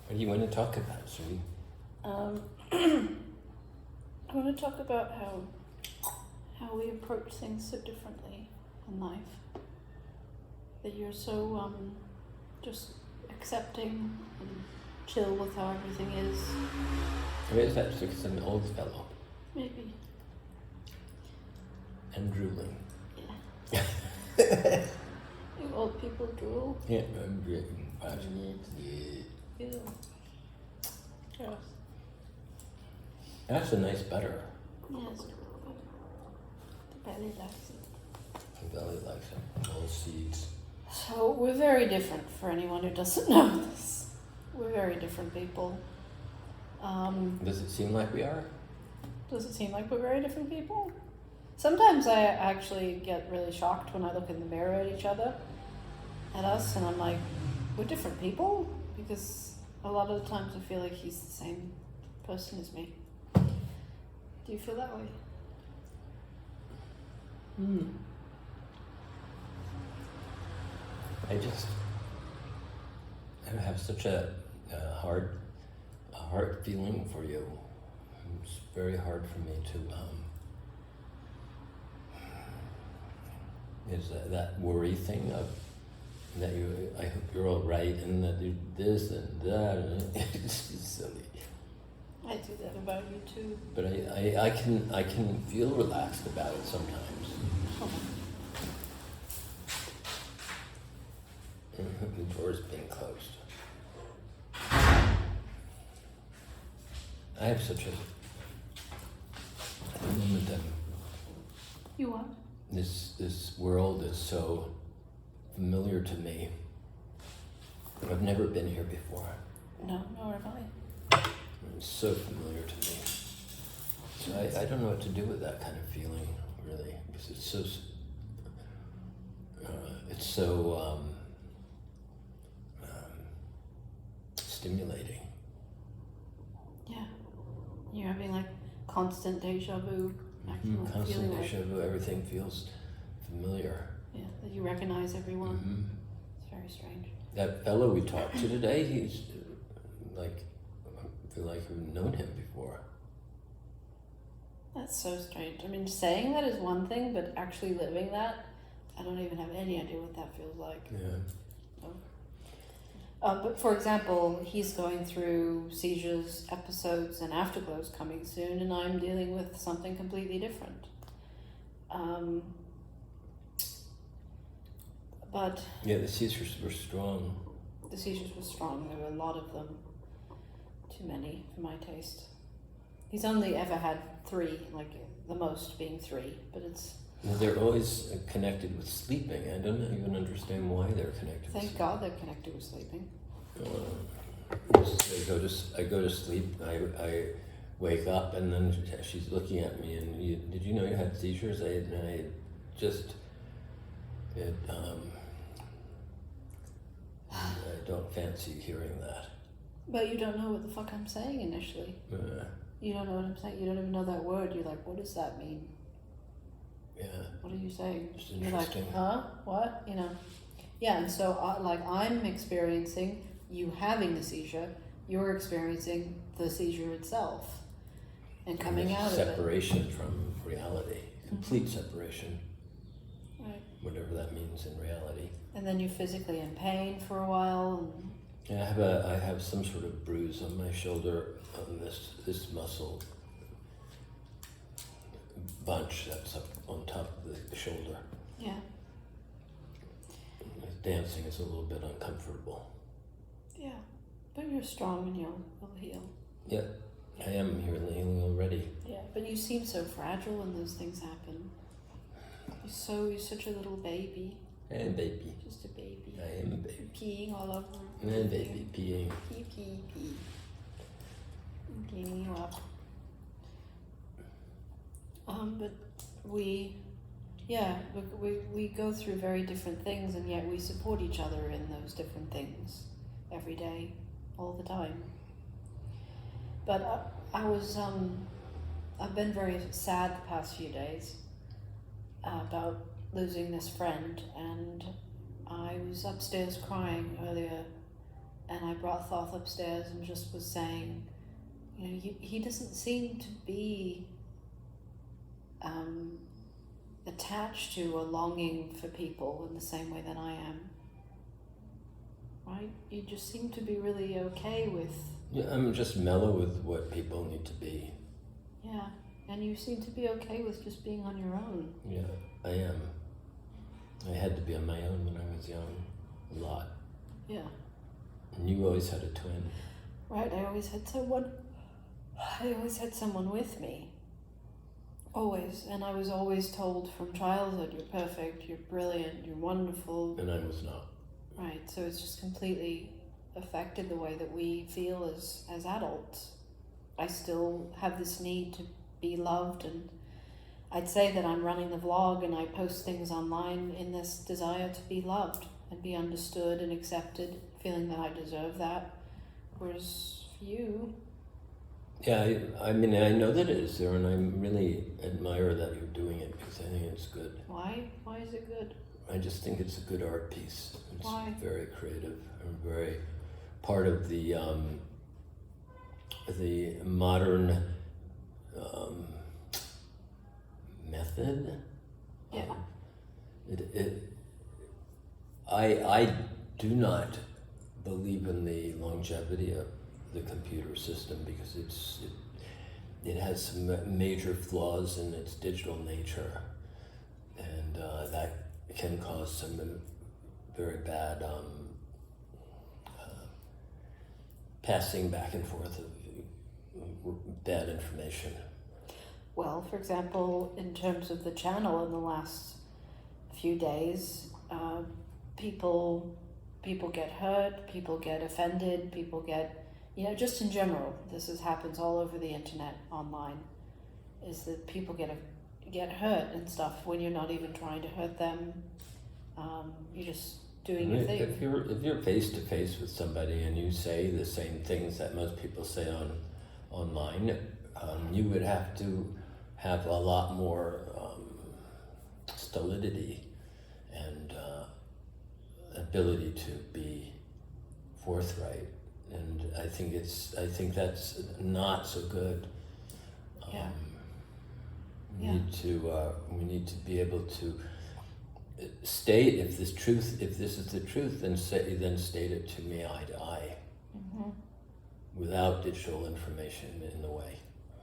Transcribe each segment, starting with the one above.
What do you want to talk about, sweetie? I want to talk about how we approach things so differently in life. That you're so just accepting and chill with how everything is. Maybe that's because I'm an old fellow. Maybe. And drooling. Yeah. You old people drool. Yeah, I'm drooling. Yeah. Ew. Gross. That's a nice butter. Yes. The belly likes it. The belly likes it. All seeds. So we're very different for anyone who doesn't know this. We're very different people. Does it seem like we are? Does it seem like we're very different people? Sometimes I actually get really shocked when I look in the mirror at each other, at us, and I'm like, we're different people? Because a lot of the times I feel like he's the same person as me. Do you feel that way? I have such a hard feeling for you. It's very hard for me to, is that worry thing of that I hope you're all right and that you this and that, and it's silly. I do that about you too. But I can feel relaxed about it sometimes. Oh. The door's being closed. I have such a moment that You what? this world is so familiar to me. I've never been here before. No, nor have I. It's so familiar to me. So I don't know what to do with that kind of feeling, really, because it's so stimulating. Yeah. You're having like constant deja vu. Constant deja vu, everything feels familiar. Yeah, that you recognize everyone. Mm-hmm. It's very strange. That fellow we talked to today, he's like, I feel like I've known him before. That's so strange. I mean, saying that is one thing, but actually living that, I don't even have any idea what that feels like. Yeah. But for example, he's going through seizures, episodes, and afterglows coming soon, and I'm dealing with something completely different. But Yeah, the seizures were strong. the seizures were strong. There were a lot of them. Too many for my taste. He's only ever had 3, like the most being 3, but it's... They're always connected with sleeping. I don't even understand why they're connected. Thank God they're connected with sleeping. I go to sleep. I wake up, and then she's looking at me. And did you know you had seizures? I don't fancy hearing that. But you don't know what the fuck I'm saying initially. You don't know what I'm saying. You don't even know that word. You're like, what does that mean? Yeah. What are you saying? It's You're like, interesting. huh? What? You know? Yeah, and so I'm experiencing you having the seizure. You're experiencing the seizure itself. And coming out of it. Separation from reality. Complete separation. Right. Whatever that means in reality. And then you're physically in pain for a while. And Yeah, I have some sort of bruise on my shoulder on this muscle bunch that's up on top of the shoulder. yeah. Dancing is a little bit uncomfortable. Yeah. But you're strong and you'll heal. Yeah, I am healing already. Yeah, but you seem so fragile when those things happen. You're such a little baby. I am baby. Just a baby. I am a baby. Peeing all over. I am baby peeing. Pee. I'm cleaning you up. But we go through very different things, and yet we support each other in those different things every day, all the time. But I've been very sad the past few days about losing this friend, and I was upstairs crying earlier and I brought Thoth upstairs and just was saying, you know, he doesn't seem to be attached to or longing for people in the same way that I am. Right? You just seem to be really okay with... Yeah, I'm just mellow with what people need to be. Yeah, and you seem to be okay with just being on your own. Yeah, I am. I had to be on my own when I was young, a lot. Yeah. And you always had a twin. Right, I always had someone with me. Always. And I was always told from childhood, you're perfect, you're brilliant, you're wonderful. And I was not. Right, so it's just completely affected the way that we feel as adults. I still have this need to be loved, and I'd say that I'm running the vlog and I post things online in this desire to be loved and be understood and accepted, feeling that I deserve that. Whereas for you... Yeah, I mean, I know that it is there, and I really admire that you're doing it because I think it's good. Why? Why is it good? I just think it's a good art piece. It's Why? very creative and very part of the modern method. Yeah. I do not believe in the longevity of the computer system because it has some major flaws in its digital nature, and that can cause some very bad passing back and forth of bad information. Well, for example, in terms of the channel in the last few days, people get hurt, people get offended, people get, you know, just in general, happens all over the internet, online, is that people get hurt and stuff when you're not even trying to hurt them. You're just doing your thing. If you're face to face with somebody and you say the same things that most people say online, you would have to have a lot more stolidity and ability to be forthright, and I think that's not so good. Yeah. We need to be able to state if this is the truth, then state it to me eye to eye, Mm-hmm. without digital information in the way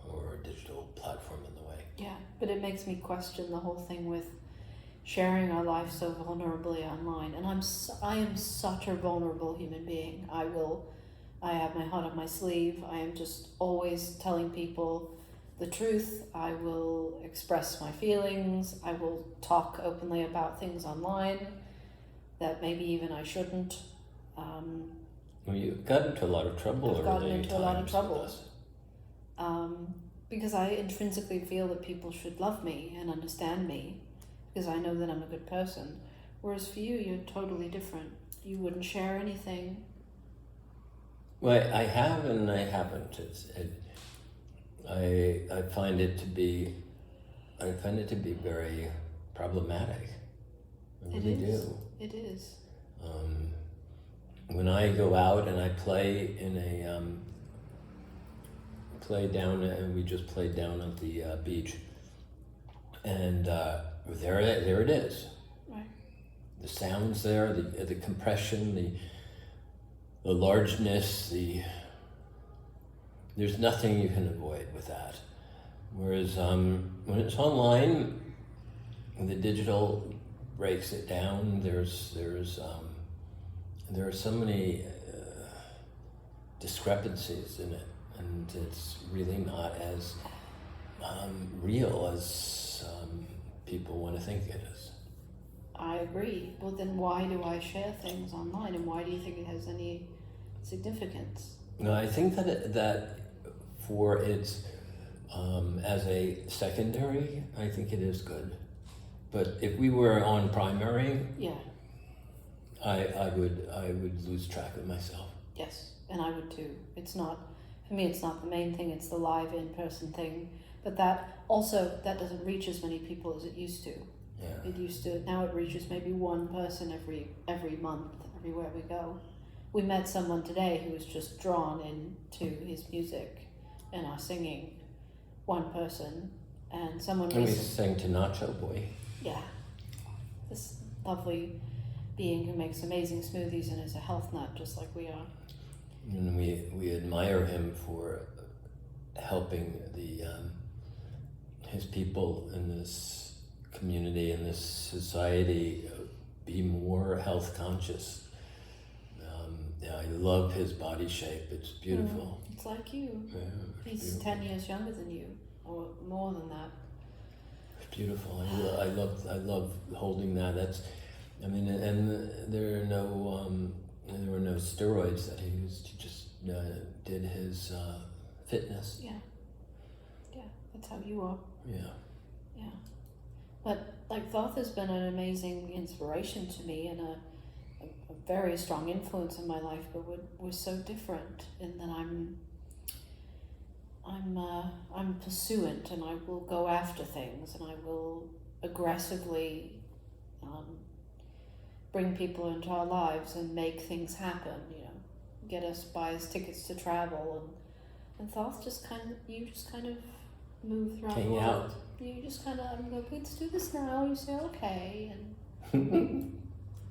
or a digital platform in the way. Yeah, but it makes me question the whole thing with sharing our life so vulnerably online. And I am such a vulnerable human being. I have my heart on my sleeve. I am just always telling people the truth. I will express my feelings. I will talk openly about things online that maybe even I shouldn't. Well, you got into a lot of trouble. I've gotten into a lot of trouble. With us. Because I intrinsically feel that people should love me and understand me, because I know that I'm a good person. Whereas for you, you're totally different. You wouldn't share anything. Well, I have and I haven't. I find it to be very problematic. I really do. It is. When I go out and I play in we just played down at the beach, and there it is. Right. The sounds there, the compression, the largeness, there's nothing you can avoid with that. Whereas when it's online, the digital breaks it down. There are so many discrepancies in it, and it's really not as real as people want to think it is. I agree. Well, then why do I share things online, and why do you think it has any significance? No, I think that for its as a secondary, I think it is good. But if we were on primary, Yeah. I would lose track of myself. Yes, and I would too. It's not, for me, it's not the main thing. It's the live in-person thing. But that doesn't reach as many people as it used to. Yeah. It used to. Now it reaches maybe one person every month, everywhere we go. we met someone today who was just drawn into his music and our singing. One person, and someone And we recently, sang to Nacho Boy. yeah, this lovely being who makes amazing smoothies and is a health nut just like we are. And we admire him for helping his people in this community, in this society, be more health conscious. Yeah, I love his body shape. It's beautiful. It's like you. Yeah, it's He's beautiful. 10 years younger than you, or more than that. It's beautiful. I love holding that. I mean, and there were no steroids that he used. He just did his fitness. Yeah, that's how you are. Yeah. But like Thoth has been an amazing inspiration to me and a very strong influence in my life. But we're so different in that I'm pursuant, and I will go after things, and I will aggressively bring people into our lives and make things happen. Get us, buy us tickets to travel, and Thoth just kind of move throughout the Hang world. out. You just kind of go, let's do this now. You say okay, and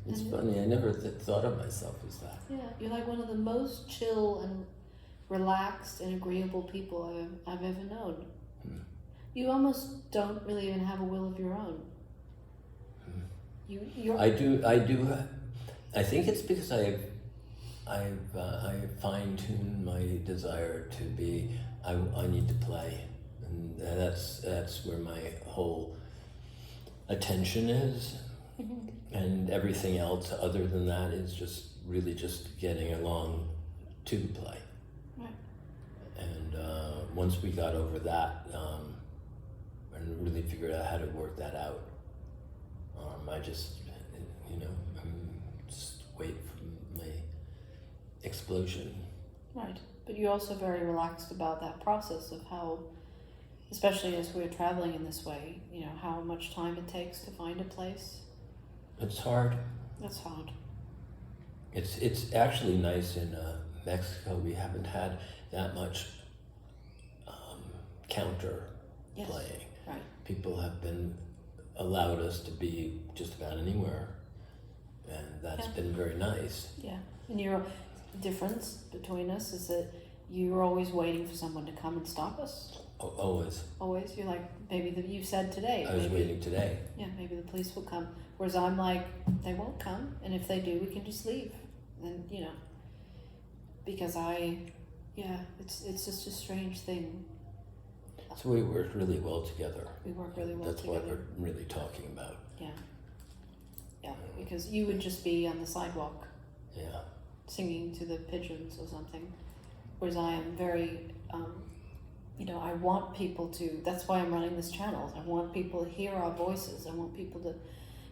It's funny. I never thought of myself as that. yeah, you're like one of the most chill and relaxed and agreeable people I've ever known. You almost don't really even have a will of your own. You're. I do. I think it's because I fine-tuned my desire to be. I need to play, and that's where my whole attention is, and everything else other than that is just really just getting along to the play. Right. And once we got over that, and really figured out how to work that out, I just, just wait for my explosion. Right, but you're also very relaxed about that process of how, especially as we're traveling in this way, how much time it takes to find a place. It's hard. That's hard. It's actually nice in Mexico. We haven't had that much counter Yes. playing. Right. People have been allowed us to be just about anywhere, and that's Yeah. been very nice. Yeah, and the difference between us is that you're always waiting for someone to come and stop us. Always. Always, you're like, maybe you said today. I was maybe, waiting today. Yeah, maybe the police will come. Whereas I'm like, they won't come, and if they do, we can just leave. And because it's just a strange thing. So we worked really well together. We work really well That's together. what we're really talking about. Yeah, because you would just be on the sidewalk Yeah. singing to the pigeons or something, whereas I am very, I want people to, that's why I'm running this channel. I want people to hear our voices. I want people to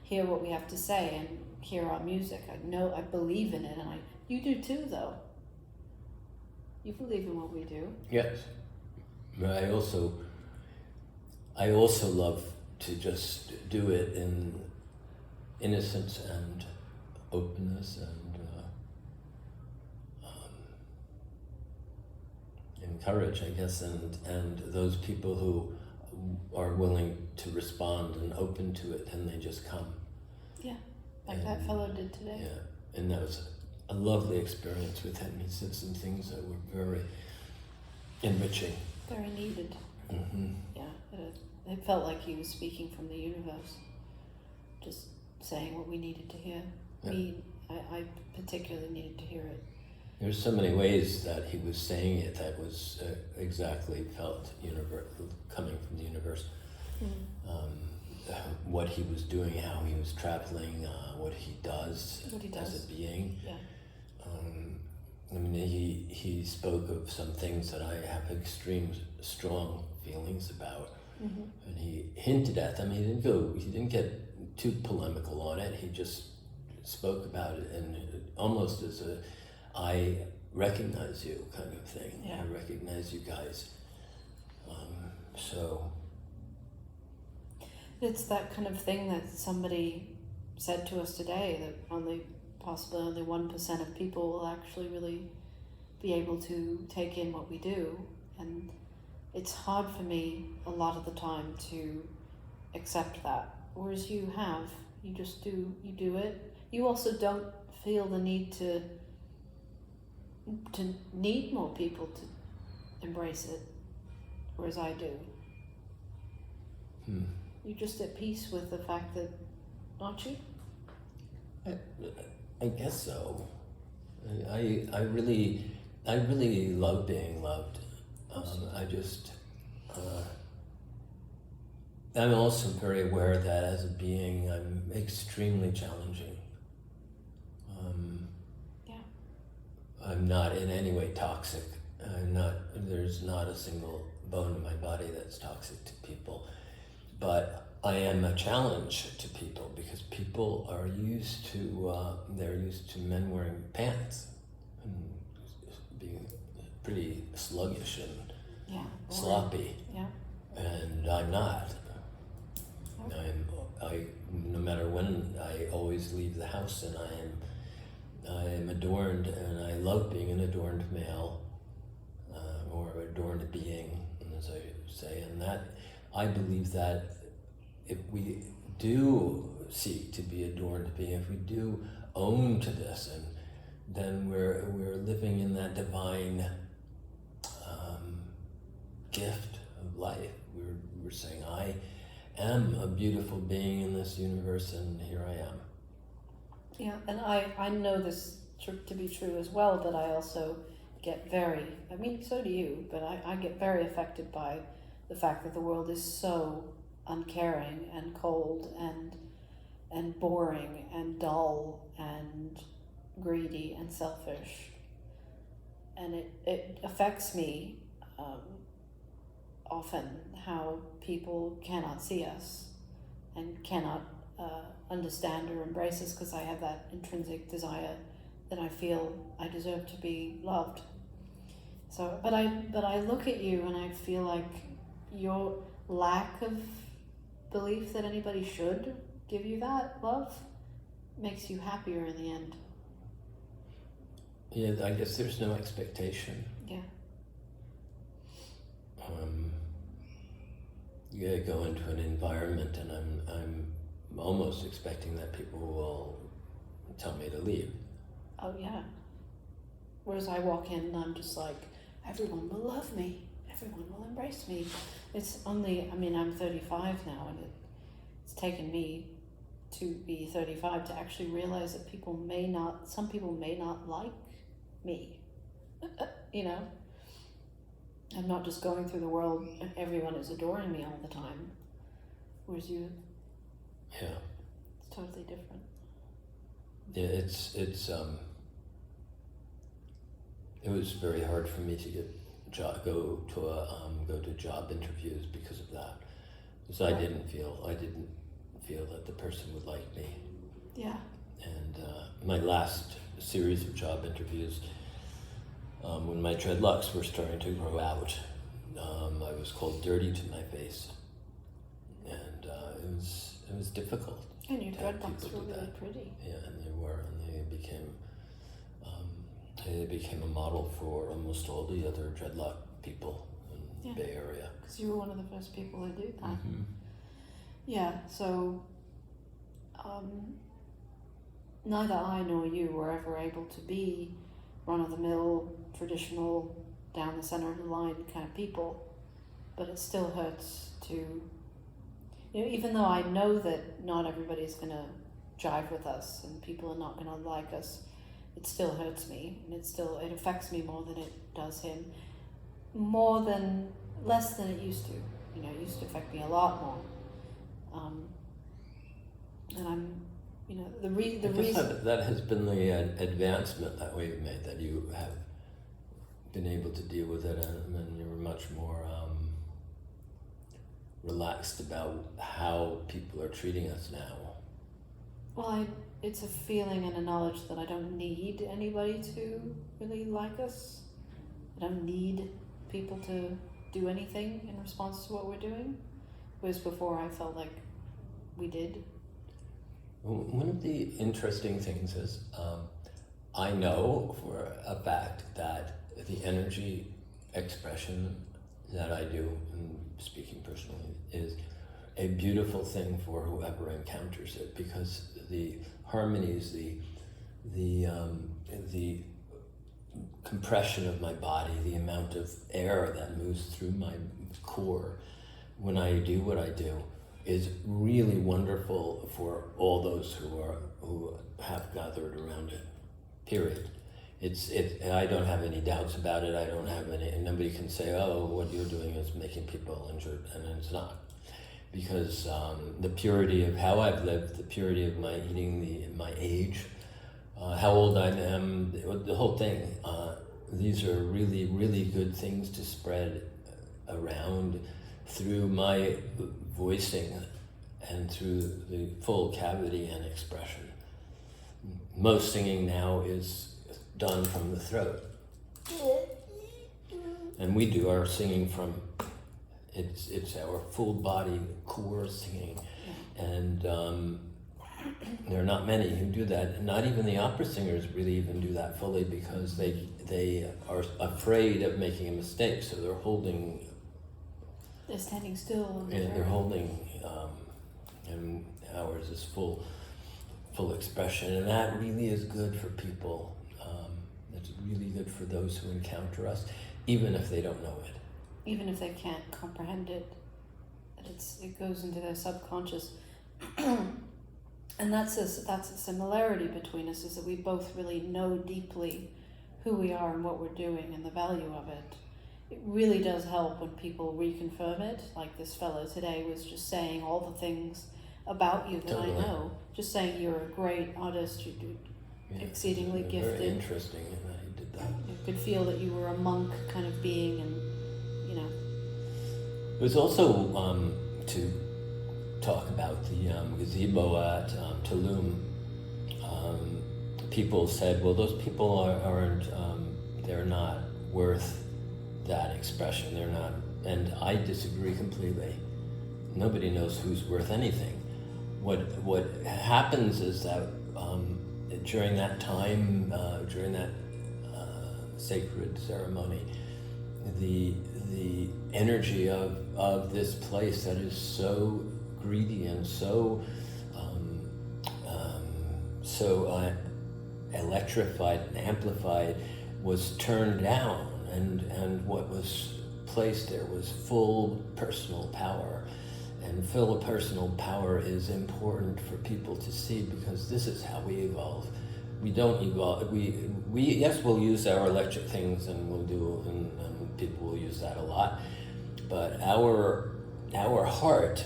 hear what we have to say and hear our music. I believe in it, and you do too, though. You believe in what we do. Yes. But I also love to just do it in innocence and openness and courage, I guess, and those people who are willing to respond and open to it, and they just come. Yeah, like that fellow did today. Yeah, and that was a lovely experience with him. He said some things that were very enriching. Very needed. Mm-hmm. Yeah, it felt like he was speaking from the universe, just saying what we needed to hear. Yeah. I particularly needed to hear it. There's so many ways that he was saying it that was exactly felt coming from the universe. What he was doing, how he was traveling, what he does as a being. Yeah. He spoke of some things that I have extreme strong feelings about, and he hinted at them. He didn't get too polemical on it. He just spoke about it, and almost as a I recognize you kind of thing. Yeah. I recognize you guys. So It's that kind of thing that somebody said to us today, that on the possibly only 1% of people will actually really be able to take in what we do. And it's hard for me a lot of the time to accept that. Whereas you just do it. You also don't feel the need to need more people to embrace it, whereas I do. You're just at peace with the fact that, aren't you? I guess so. I really love being loved. I'm also very aware that as a being, I'm extremely challenging. I'm not in any way toxic. There's not a single bone in my body that's toxic to people. But I am a challenge to people because people are used to, they're used to men wearing pants and being pretty sluggish and sloppy. Yeah. And I'm not. No matter when, I always leave the house and I am adorned, and I love being an adorned male, or adorned being, as I say, and that, I believe that if we do seek to be adorned being, if we do own to this, and then we're living in that divine gift of life. We're saying, I am a beautiful being in this universe, and here I am. Yeah, and I know this to be true as well, but I also get so do you, but I get very affected by the fact that the world is so uncaring and cold and boring and dull and greedy and selfish. And it affects me often how people cannot see us and cannot understand or embrace us, because I have that intrinsic desire that I feel I deserve to be loved. So, but I look at you and I feel like your lack of belief that anybody should give you that love makes you happier in the end. Yeah, I guess there's no expectation. Yeah. You go into an environment and I'm almost expecting that people will tell me to leave. Oh yeah. Whereas I walk in and I'm just like, everyone will love me. Everyone will embrace me. It's only, I'm 35 now, and it's taken me to be 35 to actually realize that some people may not like me. I'm not just going through the world and everyone is adoring me all the time. Whereas you, yeah, it's totally different. Yeah, it was very hard for me to go to job interviews because of that. Because I didn't feel that the person would like me. Yeah. And my last series of job interviews, when my dreadlocks were starting to grow out, I was called dirty to my face, and it was difficult. And your dreadlocks were really pretty. Yeah, and they were, and they became a model for almost all the other dreadlock people in the Bay Area. Because you were one of the first people to do that. Mm-hmm. Yeah, so neither I nor you were ever able to be run-of-the-mill, traditional, down the center of the line kind of people, but it still hurts to, even though I know that not everybody's going to jive with us and people are not going to like us, it still hurts me, and it affects me more than it does him, less than it used to. It used to affect me a lot more. And I'm, the reason that has been the advancement that we've made, that you have been able to deal with it, and you're much more relaxed about how people are treating us now. Well, it's a feeling and a knowledge that I don't need anybody to really like us. I don't need people to do anything in response to what we're doing. Whereas before I felt like we did. One of the interesting things is I know for a fact that the energy expression that I do, and speaking personally, is a beautiful thing for whoever encounters it, because the harmonies, the compression of my body, the amount of air that moves through my core when I do what I do is really wonderful for all those who have gathered around it. Period. I don't have any doubts about it. I don't have any, and nobody can say, oh, what you're doing is making people injured, and it's not. Because the purity of how I've lived, the purity of my eating, my age, how old I am, the whole thing, these are really, really good things to spread around through my voicing and through the full cavity and expression. Most singing now is done from the throat. And we do our singing from, it's our full body core singing. And there are not many who do that. Not even the opera singers really even do that fully, because they are afraid of making a mistake, so they're holding. They're standing still. And they're holding, and ours is full expression, and that really is good for people. It's really good for those who encounter us, even if they don't know it. Even if they can't comprehend it, it goes into their subconscious. And that's a similarity between us, is that we both really know deeply who we are and what we're doing and the value of it. It really does help when people reconfirm it, like this fellow today was just saying all the things about you that Totally. I know. Just saying you're a great artist, you're exceedingly gifted. Very interesting that he did that. You could feel that you were a monk kind of being, and It was also to talk about the gazebo at Tulum. People said, well, those people aren't, they're not worth that expression. They're not, and I disagree completely. Nobody knows who's worth anything. What happens is that during that time, during that sacred ceremony, the energy of this place that is so greedy and so electrified and amplified was turned down, and what was placed there was full personal power. And full personal power is important for people to see, because this is how we evolve. We don't evolve. We yes, we'll use our electric things, and we'll do, and people will use that a lot. But our heart,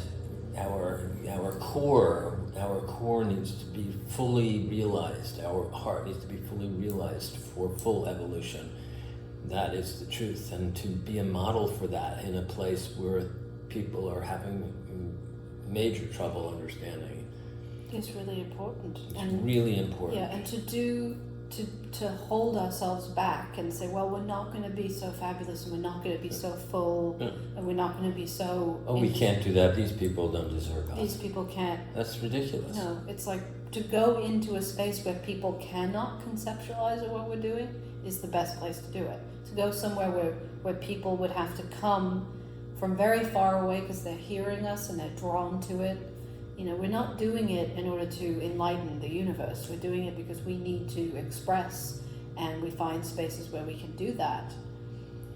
our core needs to be fully realized. Our heart needs to be fully realized for full evolution. That is the truth, and to be a model for that in a place where people are having major trouble understanding. it's really important. It's really important. Yeah, and to hold ourselves back and say, well, we're not going to be so fabulous, and we're not going to be so full, and we're not going to be so. Oh, we can't do that. These people don't deserve us. These people can't. That's ridiculous. No, it's like to go into a space where people cannot conceptualize what we're doing is the best place to do it. To go somewhere where people would have to come from very far away because they're hearing us and they're drawn to it. You know, we're not doing it in order to enlighten the universe. We're doing it because we need to express, and we find spaces where we can do that.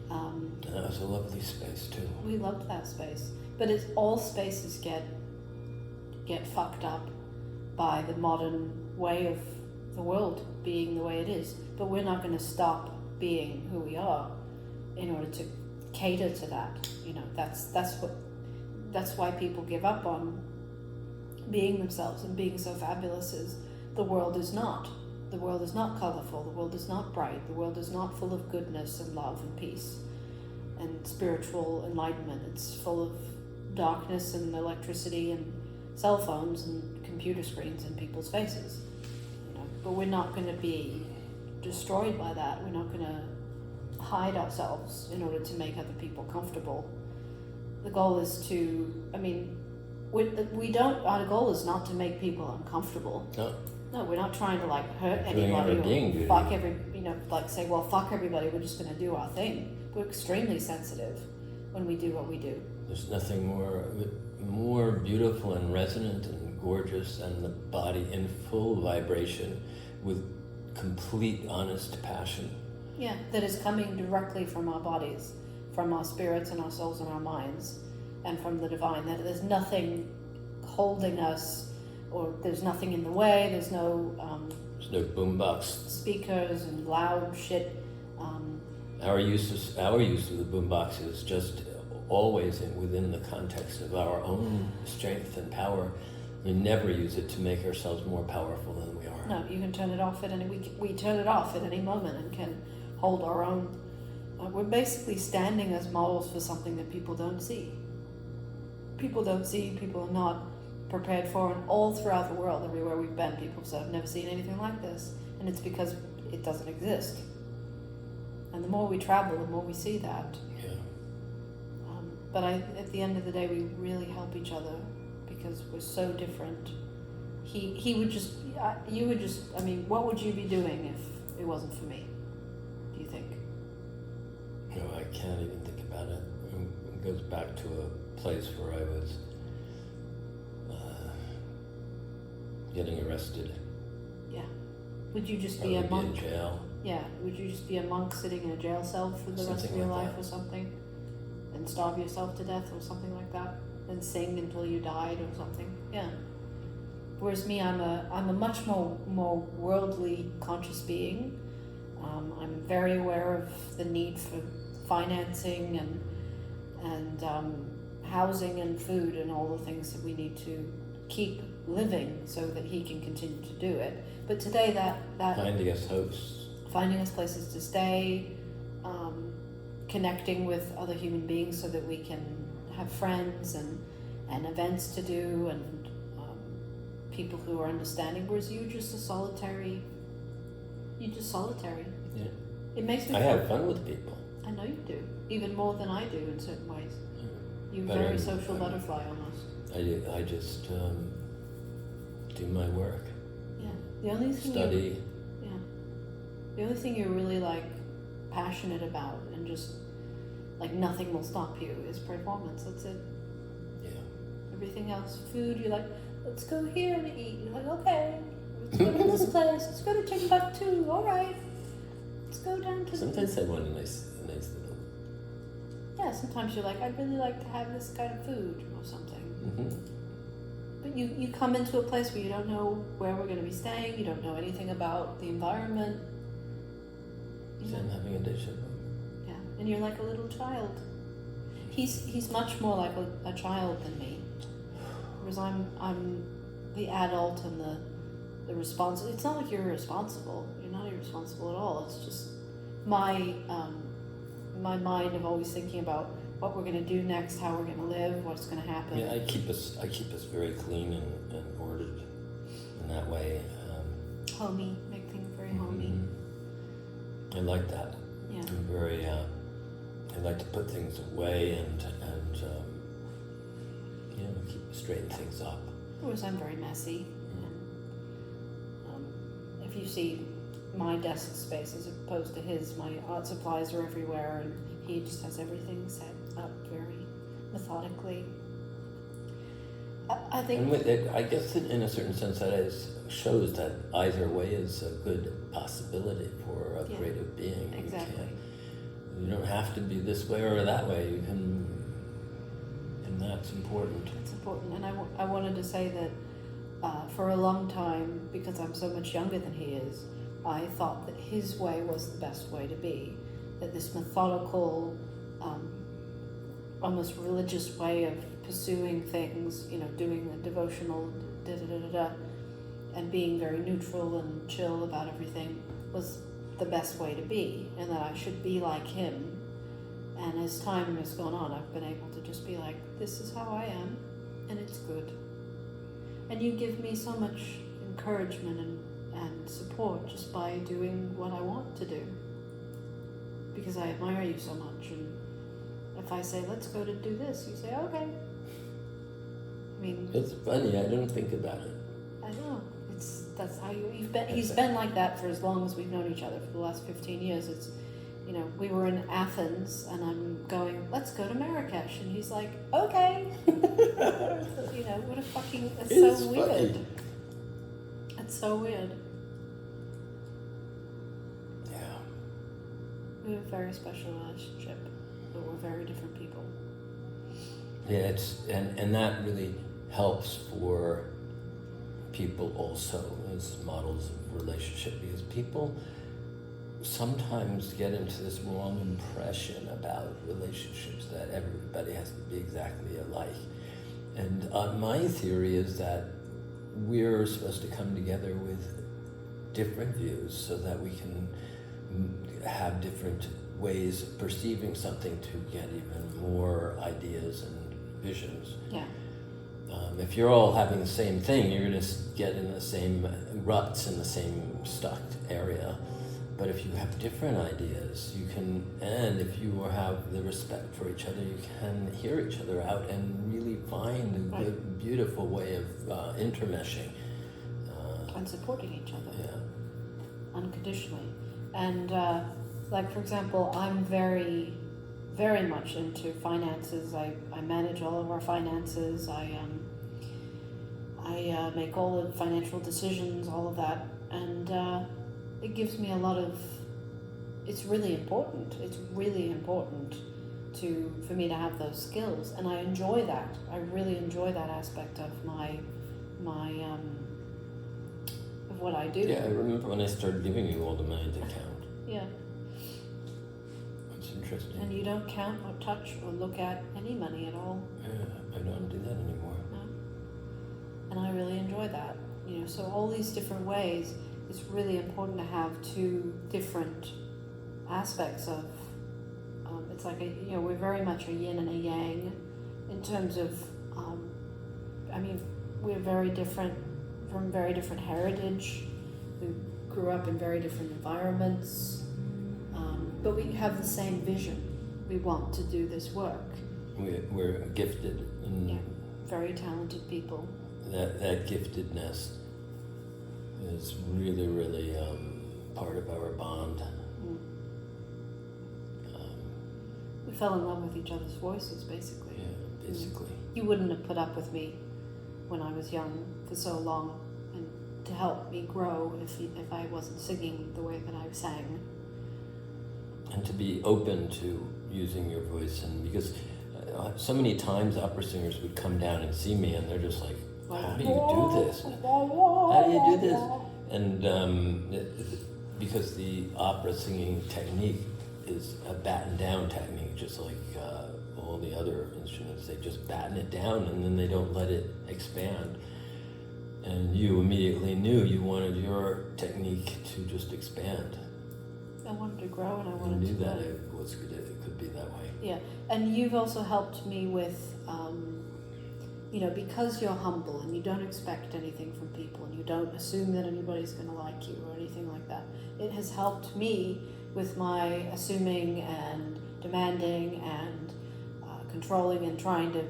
That was a lovely space too. We loved that space, but it's all spaces get fucked up by the modern way of the world being the way it is. But we're not going to stop being who we are in order to cater to that. You know, that's why people give up on being themselves and being so fabulous. Is the world is not colorful, the world is not bright, the world is not full of goodness and love and peace and spiritual enlightenment. It's full of darkness and electricity and cell phones and computer screens in people's faces. You know, but we're not going to be destroyed by that. We're not going to hide ourselves in order to make other people comfortable. The goal is to, we don't. Our goal is not to make people uncomfortable. No, we're not trying to like hurt Doing our anybody being or duty. fuck like say, well, fuck everybody. We're just going to do our thing. We're extremely sensitive when we do what we do. There's nothing more beautiful and resonant and gorgeous than the body in full vibration with complete honest passion. Yeah, that is coming directly from our bodies, from our spirits and our souls and our minds, and from the divine. That there's nothing holding us, or there's nothing in the way. There's no boombox. speakers and loud shit. Our use of the boombox is just always within the context of our own strength and power. We never use it to make ourselves more powerful than we are. No, you can turn it off at any. We turn it off at any moment and can hold our own. We're basically standing as models for something that people don't see. People don't see. People are not prepared for, and all throughout the world, everywhere we've been, people have said, "I've never seen anything like this," and it's because it doesn't exist. And the more we travel, the more we see that. Yeah. But at the end of the day, we really help each other because we're so different. He would just, you would just. I mean, what would you be doing if it wasn't for me? Do you think? No, I can't even think about it. It goes back to a place where I was getting arrested. Yeah. Would you just Probably be a monk? in jail. Yeah. Would you just be a monk sitting in a jail cell for the rest of Something your like life that. or something? And starve yourself to death or something like that? And sing until you died or something? Yeah. Whereas me, I'm a much more worldly conscious being. I'm very aware of the need for financing and housing and food and all the things that we need to keep living so that he can continue to do it. But today that Finding us hosts. finding us places to stay, connecting with other human beings so that we can have friends and events to do and people who are understanding, whereas you're just solitary. Yeah. It makes me I feel, have fun with people. I know you do, even more than I do in certain ways. You're Better very than- social butterfly almost. I just do my work. Yeah. The only thing Study. The only thing you're really like passionate about and just like nothing will stop you is performance. That's it. Yeah. Everything else, food, you're like, let's go here and eat. You're like, okay, let's go to this place. Let's go to Timbuktu. All right. Let's go down to. Sometimes I want a nice little. Yeah. Sometimes you're like, I'd really like to have this kind of food or something. Mm-hmm. But you come into a place where you don't know where we're going to be staying. You don't know anything about the environment. I'm having a deja vu. Yeah, and you're like a little child. He's much more like a child than me, whereas I'm the adult and the responsible. It's not like you're irresponsible. You're not irresponsible at all. It's just my mind of always thinking about what we're gonna do next, how we're gonna live, what's gonna happen. Yeah, I keep us very clean and ordered in that way. Homey, make things very homey. Mhm. I like that. Yeah. I'm very. I like to put things away and straighten things up. Whereas I'm very messy. And, if you see my desk space as opposed to his, my art supplies are everywhere, and he just has everything set up very methodically. I think. And with it, I guess in a certain sense that shows that either way is a good possibility for a creative being. Exactly. You don't have to be this way or that way. You can, and that's important. It's important, and I wanted to say that for a long time, because I'm so much younger than he is, I thought that his way was the best way to be. That this methodical, almost religious way of pursuing things, doing the devotional and being very neutral and chill about everything was the best way to be, and that I should be like him. And as time has gone on, I've been able to just be like, this is how I am, and it's good. And you give me so much encouragement and support just by doing what I want to do, because I admire you so much. And if I say, let's go to do this, you say, okay. I mean, It's funny, I don't think about it. I know. That's how you've been. He's been like that for as long as we've known each other, for the last 15 years. It's, you know, we were in Athens, and I'm going, let's go to Marrakesh, and he's like, okay. You know, what a fucking, it's so weird. Funny. It's so weird. Yeah. We have a very special relationship, but we're very different people. Yeah, and that really helps for people also as models of relationship, because people sometimes get into this wrong impression about relationships that everybody has to be exactly alike. And my theory is that we're supposed to come together with different views so that we can have different ways of perceiving something to get even more ideas and visions. Yeah. If you're all having the same thing, you're going to get in the same ruts in the same stuck area. But if you have different ideas, you can, and if you have the respect for each other, you can hear each other out and really find a good, beautiful way of intermeshing. And supporting each other. Yeah. Unconditionally. And, like, for example, I'm very, very much into finances. I manage all of our finances. I make all the financial decisions, all of that. And it gives me a lot of, it's really important. It's really important for me to have those skills. And I enjoy that. I really enjoy that aspect of my of what I do. Yeah, I remember when I started giving you all the money to count. Yeah. That's interesting. And you don't count or touch or look at any money at all. Yeah, I don't do that anymore. No. And I really enjoy that. You know, so all these different ways, it's really important to have two different aspects of, it's like, we're very much a yin and a yang in terms of, we're very different, from very different heritage. We grew up in very different environments, but we have the same vision. We want to do this work. We're gifted. And very talented people. That giftedness is really, really part of our bond. We fell in love with each other's voices, basically. Yeah, basically. You wouldn't have put up with me when I was young for so long, and to help me grow if I wasn't singing the way that I sang. And to be open to using your voice, and because so many times opera singers would come down and see me, and they're just like, "How do you do this? How do you do this?" And because the opera singing technique is a batten down technique, just like all the other instruments. They just batten it down and then they don't let it expand. And you immediately knew you wanted your technique to just expand. I wanted to grow, and I wanted you knew to that grow. it could be that way. Yeah, and you've also helped me with, because you're humble and you don't expect anything from people and you don't assume that anybody's going to like you or anything like that. It has helped me with my assuming and demanding and controlling and trying to,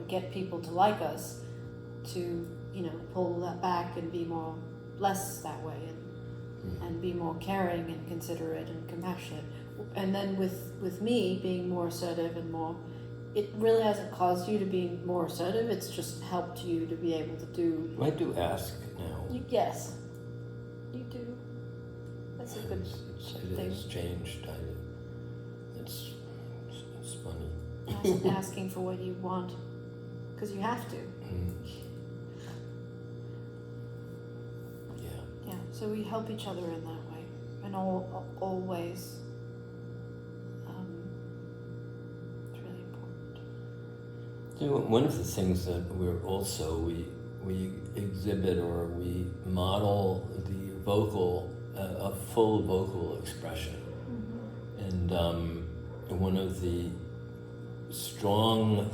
get people to like us, to, pull that back and be less that way and be more caring and considerate and compassionate. And then with me being more assertive and more, it really hasn't caused you to be more assertive, it's just helped you to be able to do... I do ask now. Yes, you do. That's a good It thing. has changed. It's funny. Asking for what you want, because you have to. Yeah, so we help each other in that way, in all ways. It's really important. One of the things that we exhibit, or we model the vocal, a full vocal expression. And one of the strong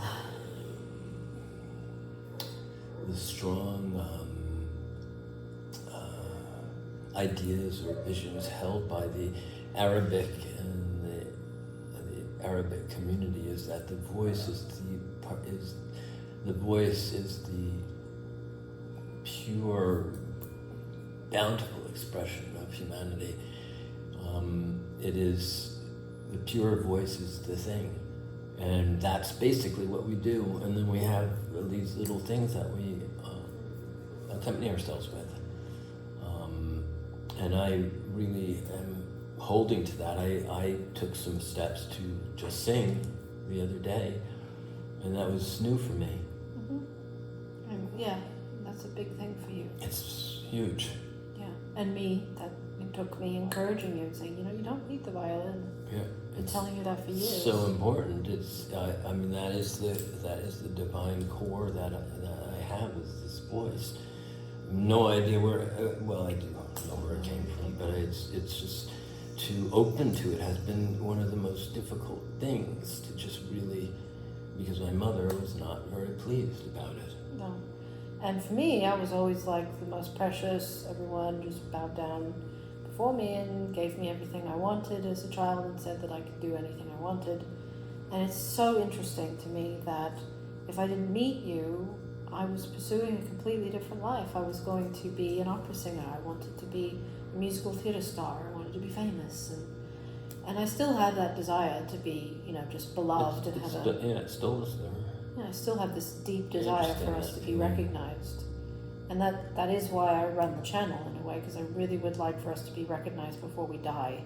ideas or visions held by the Arabic and the Arabic community is that the voice is the voice is the pure, bountiful expression of humanity. It is, the pure voice is the thing. And that's basically what we do. And then we have these little things that we accompany ourselves with. And I really am holding to that. I took some steps to just sing the other day, and that was new for me. Mm-hmm. And yeah, that's a big thing for you. It's huge. Yeah, and me, that it took me encouraging you and saying, you know, you don't need the violin. Yeah, Been telling you that for years. so important. It's I mean that is the divine core that I have, is this voice. No idea where. Well, I do know where it came from, but it's just to open to it has been one of the most difficult things, to just really, because my mother was not very pleased about it. No. And for me, I was always like the most precious. Everyone just bowed down before me and gave me everything I wanted as a child and said that I could do anything I wanted. And it's so interesting to me that if I didn't meet you, I was pursuing a completely different life. I was going to be an opera singer. I wanted to be a musical theatre star. I wanted to be famous. And I still have that desire to be, you know, just beloved and have a... Yeah, it still is there. Yeah, I still have this deep desire for us to be recognized. And that is why I run the channel in a way, because I really would like for us to be recognized before we die.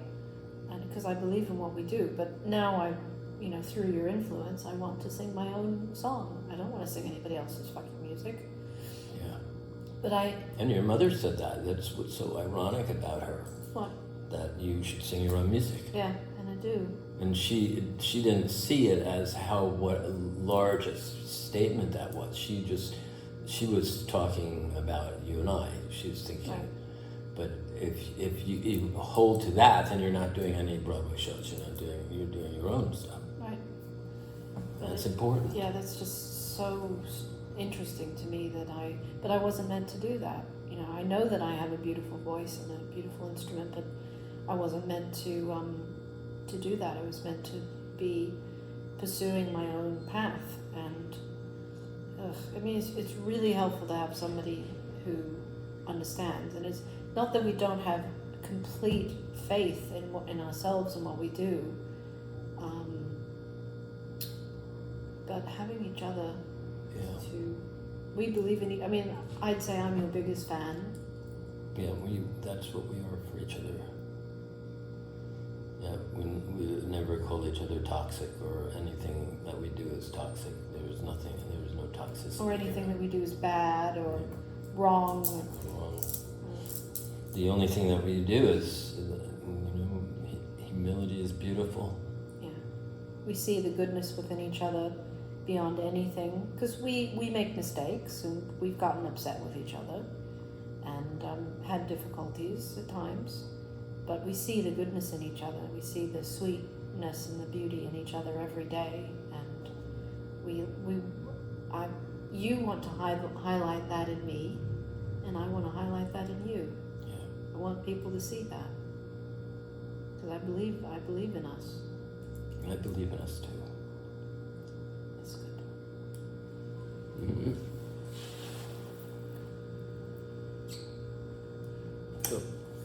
And because I believe in what we do. But now you know, through your influence, I want to sing my own song. I don't want to sing anybody else's fucking music. Yeah. But And your mother said that. That's what's so ironic about her. What? That you should sing your own music. Yeah, and I do. And she didn't see it as what a large a statement that was. She was talking about you and I. She was thinking, right. But if you hold to that, then you're not doing any Broadway shows. You're doing your own stuff. Right. That's important. Yeah, that's just so interesting to me but I wasn't meant to do that. You know, I know that I have a beautiful voice and a beautiful instrument, but I wasn't meant to do that. I was meant to be pursuing my own path. And I mean, it's really helpful to have somebody who understands. And it's not that we don't have complete faith in ourselves and what we do, but having each other we believe in. I mean, I'd say I'm your biggest fan. Yeah, that's what we are for each other. Yeah, we never call each other toxic, or anything that we do is toxic. There's no toxicity. Or anything that we do is bad or wrong. Wrong. The only thing that we do is, humility is beautiful. Yeah. We see the goodness within each other beyond anything, because we make mistakes and we've gotten upset with each other and had difficulties at times, but we see the goodness in each other. We see the sweetness and the beauty in each other every day, and you want to highlight that in me, and I want to highlight that in you. Yeah. I want people to see that, because I believe in us. I believe in us too. That's good. Mm-hmm.